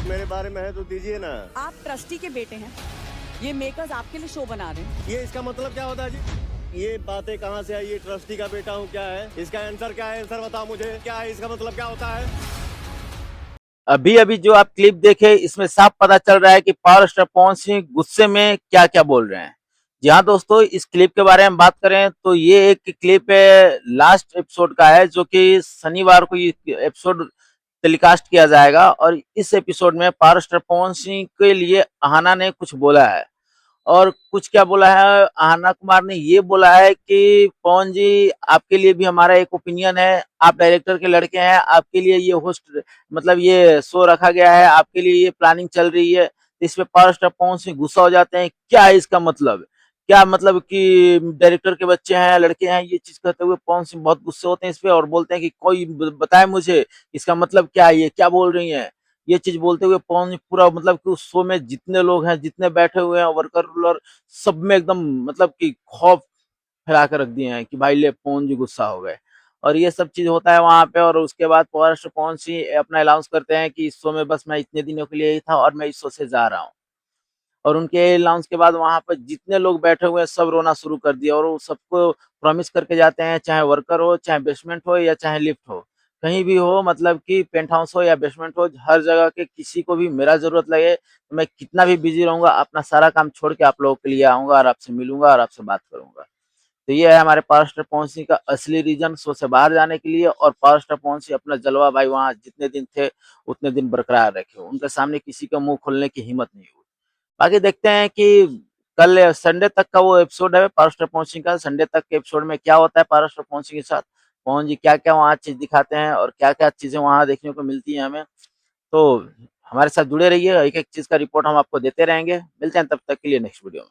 मेरे बारे में है तो दीजिए ना। आप ट्रस्टी के बेटे हैं, ये मेकर्स आपके लिए शो बना रहे हैं। ये इसका मतलब क्या होता है जी? ये बातें कहाँ से आई? ये ट्रस्टी का बेटा हूँ क्या है? इसका आंसर क्या है? आंसर बताओ मुझे, क्या है इसका मतलब, क्या होता है? अभी अभी जो आप क्लिप देखे इसमें साफ पता चल रहा है कि पावर स्टार पवन सिंह गुस्से में क्या क्या बोल रहे हैं। जी हाँ दोस्तों, इस क्लिप के बारे में बात करें तो ये एक क्लिप लास्ट एपिसोड का है, जो कि शनिवार को ये एपिसोड टेलीकास्ट किया जाएगा। और इस एपिसोड में पावर स्टार पवन सिंह के लिए अहाना ने कुछ बोला है। और कुछ क्या बोला है, आहना कुमार ने ये बोला है कि पवन जी, आपके लिए भी हमारा एक ओपिनियन है, आप डायरेक्टर के लड़के हैं, आपके लिए ये होस्ट मतलब ये शो रखा गया है, आपके लिए ये प्लानिंग चल रही है। इस पे पावर स्टार पवन सिंह गुस्सा हो जाते हैं। क्या है इसका मतलब? क्या मतलब कि डायरेक्टर के बच्चे हैं, लड़के हैं, ये चीज कहते हुए पवन सिंह बहुत गुस्से होते हैं इस पे और बोलते हैं कि कोई बताए मुझे इसका मतलब क्या है, ये क्या बोल रही है। ये चीज बोलते हुए पवन पूरा मतलब कि उस शो में जितने लोग हैं, जितने बैठे हुए हैं वर्कर रूलर, सब में एकदम मतलब कि खौफ फैला कर रख दिए हैं कि भाई ले पवन जी गुस्सा हो गए। और ये सब चीज होता है वहां पे। और उसके बाद पावर स्टार पवन सिंह अपना अनाउंस करते हैं कि इस शो में बस मैं इतने दिनों के लिए ही था और मैं इस शो से जा रहा हूँ। और उनके अनाउंस के बाद वहां पर जितने लोग बैठे हुए हैं सब रोना शुरू कर दिया। और वो सबको प्रॉमिस करके जाते हैं, चाहे वर्कर हो, चाहे बेसमेंट हो, या चाहे लिफ्ट हो, कहीं भी हो, मतलब कि पेंट हाउस हो या बेसमेंट हो, हर जगह के किसी को भी मेरा जरूरत लगे तो मैं कितना भी बिजी रहूंगा, अपना सारा काम छोड़ के आप लोगों के लिए आऊंगा और आपसे मिलूंगा और आपसे बात करूंगा। तो ये है हमारे पावर स्टार पवन सिंह का असली रीजन शो से बाहर जाने के लिए। और पावर स्टार पवन सिंह अपना जलवा भाई वहां जितने दिन थे उतने दिन बरकरार रखे, उनके सामने किसी का मुंह खोलने की हिम्मत नहीं हुई। बाकी देखते हैं कि कल संडे तक का वो एपिसोड है पावर स्टार पवन सिंह का। संडे तक के एपिसोड में क्या होता है पावर स्टार पवन सिंह के साथ, पवन जी क्या क्या वहाँ चीज दिखाते हैं और क्या क्या चीजें वहाँ देखने को मिलती है हमें। तो हमारे साथ जुड़े रहिए, एक एक चीज का रिपोर्ट हम आपको देते रहेंगे। मिलते हैं तब तक के लिए नेक्स्ट वीडियो में।